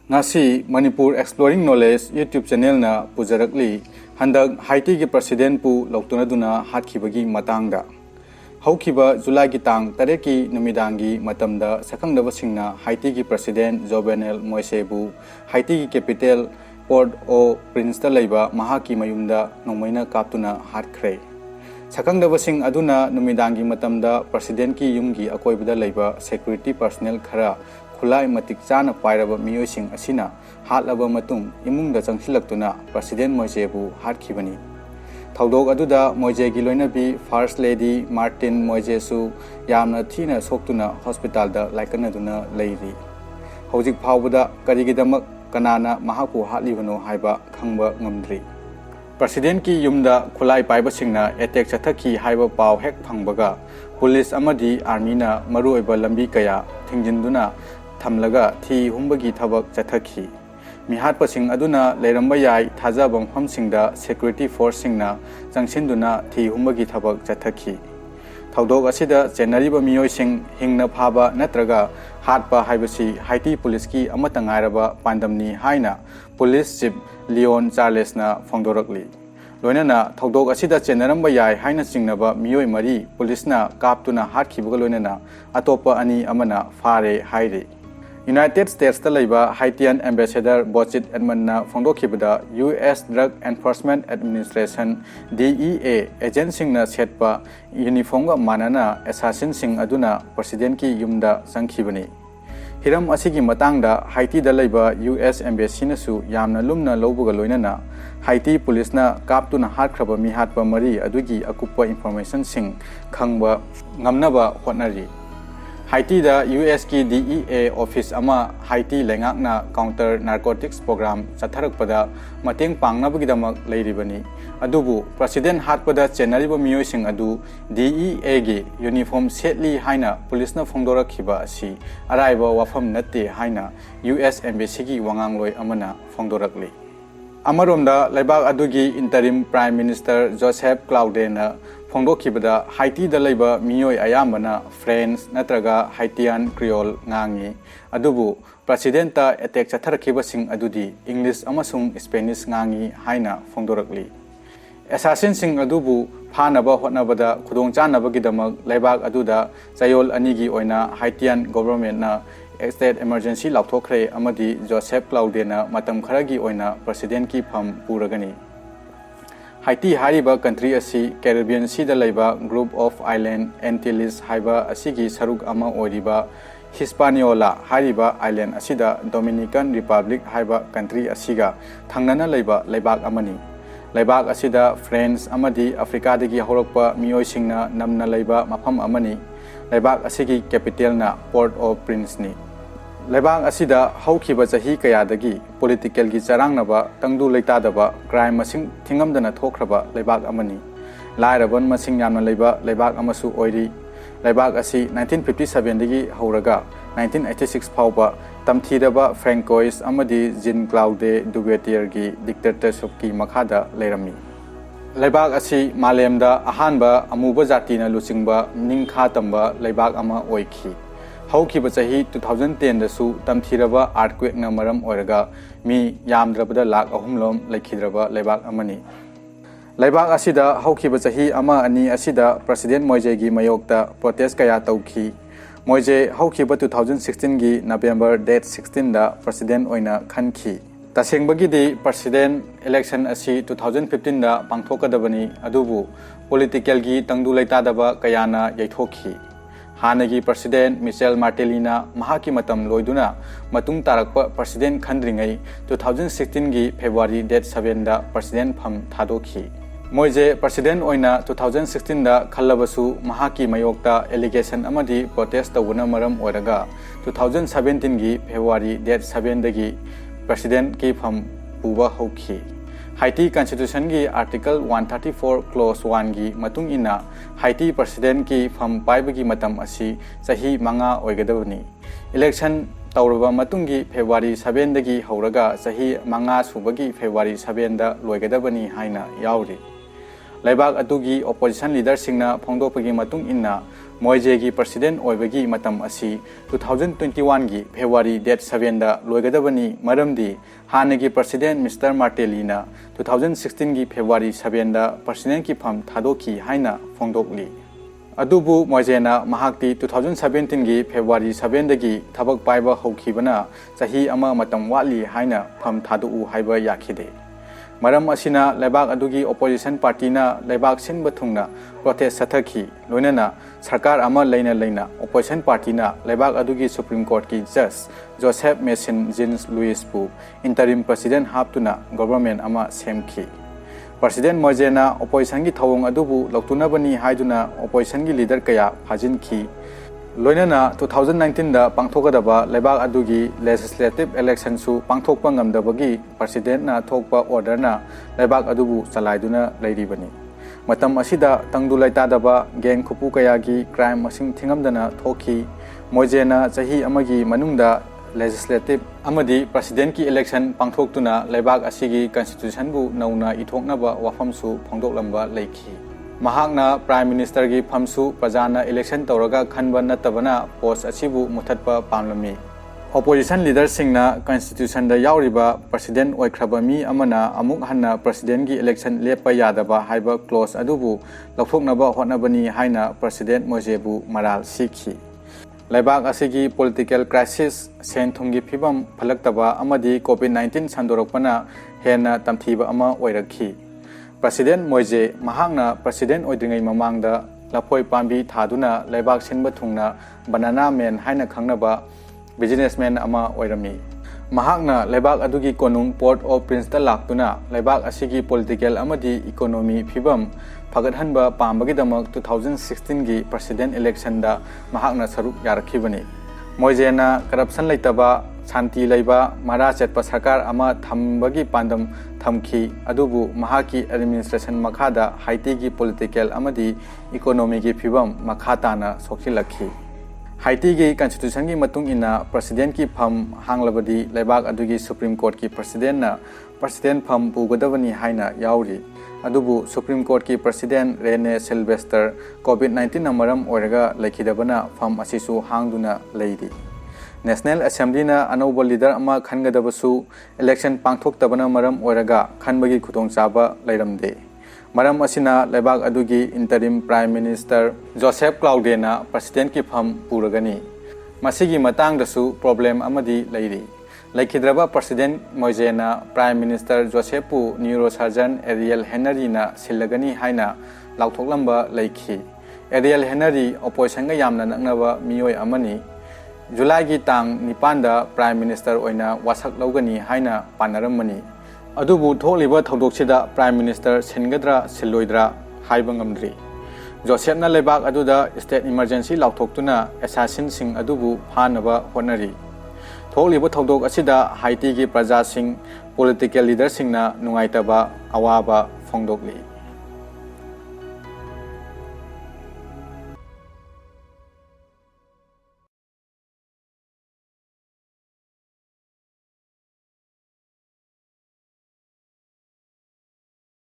Ngasi Manipur Exploring Knowledge YouTube channel na pujarakli handak Haiti ki president pu lautuna duna hatkibagi matangda haukiba July ki tang tareki numidangi matamda sakangdaba singna Haiti ki president Jovenel Moise bu Haiti ki capital Port-au-Prince ta leiba mahaki mayumda nongmaina kaptuna hatkre sakangdaba sing aduna numidangi matamda president ki yumgi akoibada leiba security personnel khara khulai matik chana pairaba miyosing asina hatlaba matung imungda changsilaktuna president Moise bu hatkibani thaudok aduda Moise gi loinabi first lady Martin Moise su yamna thina soktuna hospital da laikana duna leiri hojik phawbada karigidamak kanana mahaku hatlibano haiba khangba ngamdri president ki yumda khulai paiba singna attack chathaki haiba paw hek phangbaga police amadi army na maruoiba lambi kaya thingjinduna thamlaga thi humbagi thabak chathaki mihat pasing aduna leiramba yai thajaba mhamsingda security force singna changsinduna thi humbagi thabak chathaki thaudok asida chenariba miyoi sing hingna phaba natraga hatpa haibasi Haiti police ki amata ngairaba pandamni haina police chief Leon Charles na phongdorakli loinana thaudok asida chenaramba yai haina singnaba miyoi mari police na kaptuna hatkibuga loinana atopa ani amana fare haire United States ta leiba Haitian Ambassador Bochit Edmund na phongdokhibada US Drug Enforcement Administration DEA agent singna setpa uniform ga manana assassin sing aduna president ki yumda sangkhibani hiram asigi matangda Haiti da leiba US Embassy na su yamna lumna lobuga loinana Haiti police na kaptuna hatkraba mi hatpa mari adugi akupa information sing khangba ngamnaba hotnari Haiti da US ki DEA office ama Haiti lengakna counter narcotics program chatharakpada mateng pangnabgidamak leiribani adubu president hatpada chenariba miyosing adu DEA gi uniform setli haina police na phongdorakhiba asi araiba wafam natte haina US embassy gi wangangloi amana phongdorakli amaromda laibak adugi interim prime minister Joseph Claude na phongdokhibada Haiti da leiba miyoi ayambana French natraga Haitian Creole ngangi adubu president ta attack chatharakhiba sing adudi English amasung Spanish ngangi haina phongdorakli assassin sing adubu phanaba hotnabada khudong chanabagi laibak aduda chayol anigi oina Haitian government na state emergency lauthokre amadi Joseph Claude na matam kharagi oina president ki pham puragani Haiti hariba country asi Caribbean Sea da leiba group of island Antilles haiba asigi saruk ama oiriba Hispaniola hariba island asida Dominican Republic haiba country asiga thangnana leiba leibak amani leibak asida France amadi Africa dagi horakpa miyoi singna namna leiba mafam amani leibak asigi capital na Port-au-Prince ni Lebang asida haukiba chahi kayadagi political gi charangnaba tangdu leitadaba crime masing thingamdana thokraba lebak amani lairaban masing yamna leiba lebak amasu oiri lebak asi 1957 dagi hauraga 1986 phawba tamthidaba Francois amadi Jean Claude Duvalier gi dictatorship ki makhada leirami lebak asi malemda ahanba amuba jatina luchingba ningkha tamba lebak ama oikhi haukiba chahi 2010 da su tamthiraba earthquake na maram oiraga mi yamdrabada lakh ahumlom laikhidraba leibak amani leibak asida haukiba chahi ama ani asida president Moise gi mayokta protest kaya tauki Moise haukiba 2016 gi November date 16 da president oina khanki tasengbagi di president election asi 2015 da pangthokadabani adubu political gi tangdu leitadaba kayana yaithokhi Hanagi President Michel Martelina mahaki matam loiduna matung tarakpa President khandringai 2016 gi February date 7 da President pham thadokhi Moise President oina 2016 da khallabasu mahaki mayokta allegation amadi protest tawuna maram oiraga 2017 gi February date 7 dagi President ki pham puba hokhi Haiti Constitution gi Article 134 Clause 1 gi matung ina Haiti President ki pham paibagi matam asi chahi manga oigadabani election tawraba matung gi February 7 dagi hauraga chahi manga subagi February 7 da loigadabani haina yauri leibak atugi opposition leader singna phongdopagi matung ina Moise president ओइबगी मतम असी 2021 की February date 7 दा लोइगदबनी मरमदी हानगी president mister मार्टेलीना 2016 की February 7 दा president की फम थादोखी हाइना फोंदोकली अदुबु मोइजेना महाक्ति 2017 की February 7 दगी थबक पाइबा हौखिबना चाही अमा मतम वाली हाइना फम थादोउ हाइबा याखिदे मरम असिना लेबाक अदुगी ओपोजिशन पार्टीना लेबाक सिनबा थुंगना प्रोटेस्ट सथखी लोइनना सरकार अमा लेना लेना ओपोजिशन पार्टीना लेबाक अदुगी सुप्रीम कोर्ट की जज जोसेफ मेसिन जिन्स लुइस पु इंटरिम प्रेसिडेंट हापतुना गवर्नमेंट अमा सेमखी प्रेसिडेंट मोइजेना ओपोजिशन की थवोंग अदुबु लौतुनबनी हाइदुना ओपोजिशन की लीडर कया फाजिनखी लोइनना 2019 दा पांथोकदबा लेबाक अदुगी लेजिस्लेटिव इलेक्शन सु पांथोकपा ngamdabagi प्रेसिडेंट ना थोकपा ऑर्डर ना लेबाक अदुबु चलाइदुना लेरिबनी मतम असिदा तंगदु लैतादबा गैंग खुपु कयागी क्राइम मसिंग थिंगमदना थोखी मोइजेना चाही अमगी मनुंगदा लेजिस्लेटिव अमदी प्रेसिडेंट की इलेक्शन पांथोकतुना लेबाक असिगी कॉन्स्टिट्यूशन बु नौना इथोकनबा वाफमसु फोंदोकलंबा लेखी महाकना प्राइम मिनिस्टर की फमसु प्रजाना इलेक्शन तौरगा खनबा नतबना पोस्ट असिबु मुथतपा पामलमी ओपोजिशन लीडर सिंगना कॉन्स्टिट्यूशन दा यावरिबा प्रेसिडेंट ओइख्रबा मी अमना अमुक हन्ना प्रेसिडेंट की इलेक्शन लेपा यादबा हाइबा क्लोज अदुबु लौथोकनबा होटनबनी हाइना प्रेसिडेंट मोइजेबु मराल सिखी लेबाक असिगी पॉलिटिकल क्राइसिस सेन थुंगी फिबम फलक्तबा अमदी कोविड-19 संदोरकपना हेना तमथीबा अमा ओइरखी प्रेसिडेंट मोइजे महाकना प्रेसिडेंट ओइद्रिङै ममांगदा लफोय पांबी थादुना लेबाक सिनबा थुंगना बनाना मैन हाइना खंगनबा बिजनेसमैन अमा ओइरमी महाकना लेबाक अदुगी कोनुंग पोर्ट ऑफ प्रिंस दा लाक्तुना लेबाक असिगी पॉलिटिकल अमदी इकोनॉमी फिबम फगतहनबा पामबगिदमक 2016 की प्रेसिडेंट इलेक्शन दा महाकना सरुक यारखिबनी मोइजेना करप्शन लेतबा शांति लेबा मरा चेतपा सरकार अमा थमबगी पांदम थमखी अदुबु महाकी एडमिनिस्ट्रेशन मखादा हाइती की पॉलिटिकल अमदी इकोनॉमी की फिबम मखाताना सोखिलखी हाइती की कॉन्स्टिट्यूशन की मतुंग इना प्रेसिडेंट की फम हांगलबदी लेबाक अदुगी सुप्रीम कोर्ट की प्रेसिडेंट ना प्रेसिडेंट फम पुगदबनी हाइना यावरी अदुबु सुप्रीम कोर्ट की प्रेसिडेंट रेने सिल्वेस्टर कोविड-19 मरम ओइरगा लेखिदबना फम असिसु हांगदुना लेदी नेशनल असेंबलीना अनौब लीडर अमा खनगदबसु इलेक्शन पांथोकतबना मरम ओइरगा खनबगी खुदोंचाबा लेरमदे मरम असिना लेबाक अदुगी इंटरिम प्राइम मिनिस्टर जोसेफ क्लाउडेना प्रेसिडेंट की फम पुरगनी मसिगी मतांगदसु प्रॉब्लम अमदी लेरी लेखिद्रबा प्रेसिडेंट मोइजेना प्राइम मिनिस्टर जोसेफपु न्यूरोसर्जन एरियल हेनरीना सिलगनी हाइना लाउथोकलंबा लेखी एरियल हेनरी ओपोजिशन यामना नक्नबा मियोय अमनी जुलाई की तांग 9 दा प्राइम मिनिस्टर ओइना वासक लौगनी हाइना पानरमनी अदुबु थोलिबा थौदोकसिदा प्राइम मिनिस्टर सिनगद्रा सिलोइद्रा हाइबंगमद्री जोसेफना लेबाक अदुदा स्टेट इमरजेंसी लाउथोकतुना एसासिन सिंग अदुबु फानबा होनरी थोलिबा थौदोक असिदा हाइती की प्रजा सिंग पॉलिटिकल लीडर सिंगना नुंगाइतबा अवाबा फोंदोकली